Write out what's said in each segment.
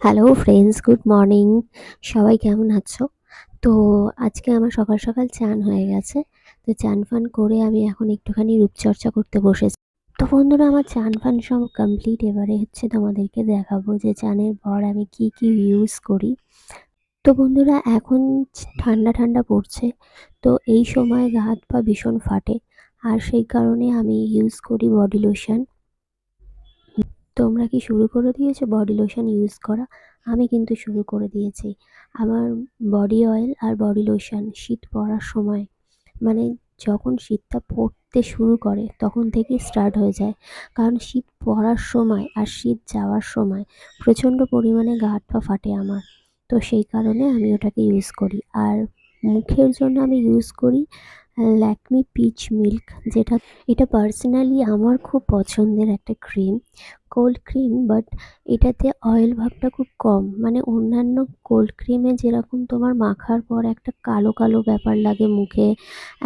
Hello friends, good morning. সবাই কেমন আছো? তো আজকে আমার সকাল সকাল চান হয়ে গেছে। তো চান ফান করে আমি এখন একটুখানি রূপচর্চা করতে বসেছি। তো বন্ধুরা, আমার চান ফান সব কমপ্লিট। এবারে হচ্ছে তোমাদেরকে দেখাবো যে চানের পর আমি কি কি ইউজ করি। তো বন্ধুরা, এখন ঠান্ডা ঠান্ডা পড়ছে। তো এই সময় গা হাত পা ভীষণ ফাটে। আর সেই কারণে আমি ইউজ করি বডি লোশন। তোমরা কি শুরু করে দিয়েছো বডি লোশন ইউজ করা? আমি কিন্তু শুরু করে দিয়েছি। আমার বডি অয়েল আর বডি লোশন শীত পড়ার সময়, মানে যখন শীতটা পড়তে শুরু করে তখন থেকেই স্টার্ট হয়ে যায়। কারণ শীত পড়ার সময় আর শীত যাওয়ার সময় প্রচণ্ড পরিমাণে গা হাত পা ফাটে আমার। তো সেই কারণে আমি ওটাকে ইউজ করি। আর মুখের জন্য আমি ইউজ করি ল্যাকমি পিচ মিল্ক, এটা পার্সোনালি আমার খুব পছন্দের একটা ক্রিম, কোল্ড ক্রিম। বাট এটাতে অয়েল ভাবটা খুব কম। মানে অন্যান্য কোল্ড ক্রিমে যেরকম তোমার মাখার পর একটা কালো কালো ব্যাপার লাগে মুখে,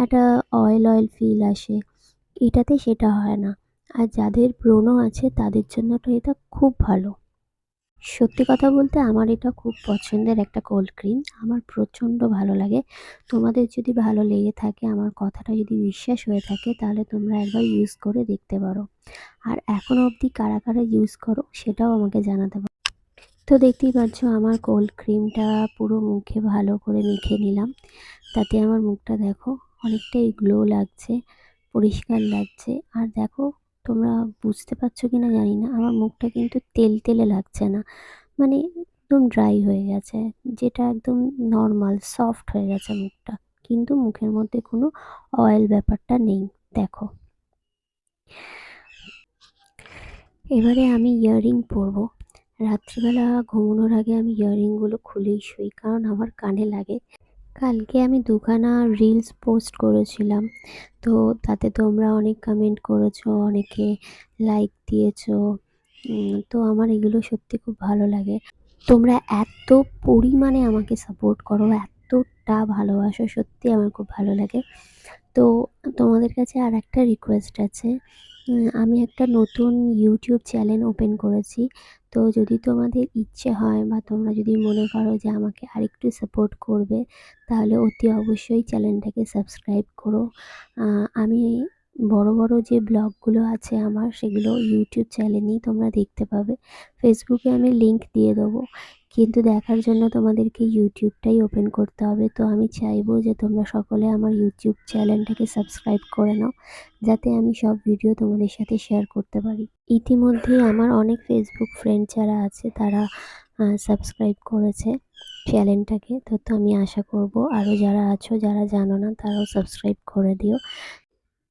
একটা অয়েল অয়েল ফিল আসে, এটাতে সেটা হয় না। আর যাদের ব্রণ আছে তাদের জন্য তো এটা খুব ভালো। সত্যি কথা বলতে আমার এটা খুব পছন্দের একটা কোল্ড ক্রিম, আমার প্রচণ্ড ভালো লাগে। তোমাদের যদি ভালো লেগে থাকে, আমার কথাটা যদি বিশ্বাস হয়ে থাকে, তাহলে তোমরা একবার ইউজ করে দেখতে পারো। আর এখনও অবধি কারা কারা ইউজ করো সেটাও আমাকে জানাতে পারো। তো দেখতেই পাচ্ছ আমার কোল্ড ক্রিমটা পুরো মুখে ভালো করে মেখে নিলাম। তাতে আমার মুখটা দেখো অনেকটাই গ্লো লাগছে, পরিষ্কার লাগছে। আর দেখো, তোমরা বুঝতে পারছো কিনা জানি না, আমার মুখটা কিন্তু তেলে লাগছে না। মানে একদম ড্রাই হয়ে গেছে, যেটা একদম নর্মাল সফট হয়ে গেছে মুখটা। কিন্তু মুখের মধ্যে কোনো অয়েল ব্যাপারটা নেই, দেখো। এবারে আমি ইয়াররিং পরবো। রাত্রিবেলা ঘুমানোর আগে আমি ইয়াররিংগুলো খুলেই শুই, কারণ আমার কানে লাগে। কালকে আমি দুখানা রিলস পোস্ট করেছিলাম। তো তাতে তোমরা অনেক কমেন্ট করেছো, অনেকে লাইক দিয়েছো। তো আমার এগুলো সত্যি খুব ভালো লাগে। তোমরা এত পরিমাণে আমাকে সাপোর্ট করো, এতটা ভালোবাসো, সত্যি আমার খুব ভালো লাগে। তো তোমাদের কাছে আর একটা রিকোয়েস্ট আছে। আমি একটা নতুন ইউটিউব চ্যানেল ওপেন করেছি। তো যদি তোমাদের ইচ্ছে হয় বা তোমরা যদি মনে করো যে আমাকে আরেকটু সাপোর্ট করবে, তাহলে অতি অবশ্যই চ্যানেলটাকে সাবস্ক্রাইব করো। আমি বড় বড় যে ব্লগগুলো আছে আমার, সেগুলো ইউটিউব চ্যানেলেই তোমরা দেখতে পাবে। ফেসবুকে আমি লিংক দিয়ে দেবো, কিন্তু দেখার জন্য তোমাদেরকে ইউটিউবটাই ওপেন করতে হবে। তো আমি চাইবো যে তোমরা সকলে আমার ইউটিউব চ্যানেলটাকে সাবস্ক্রাইব করে নাও, যাতে আমি সব ভিডিও তোমাদের সাথে শেয়ার করতে পারি। ইতিমধ্যেই আমার অনেক ফেসবুক ফ্রেন্ড যারা আছে তারা সাবস্ক্রাইব করেছে চ্যানেলটাকে। তো আমি আশা করব আরও যারা আছো, যারা জানো না, তারাও সাবস্ক্রাইব করে দিও।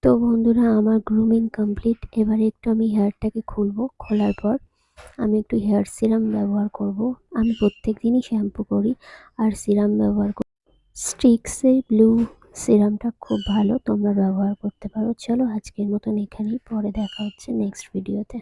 তো বন্ধুরা, আমার গ্রুমিং কমপ্লিট। এবারে একটু আমি হেয়ারটাকে খুলবো। খোলার পর আমি একটু হেয়ার সিরাম ব্যবহার করব। আমি প্রত্যেক দিনই শ্যাম্পু করি আর সিরাম ব্যবহার করি। স্ট্রিক্সের ব্লু সিরামটা খুব ভালো, তোমরা ব্যবহার করতে পারো। চলো আজকের মতন এখানেই, পরে দেখা হচ্ছে নেক্সট ভিডিওতে।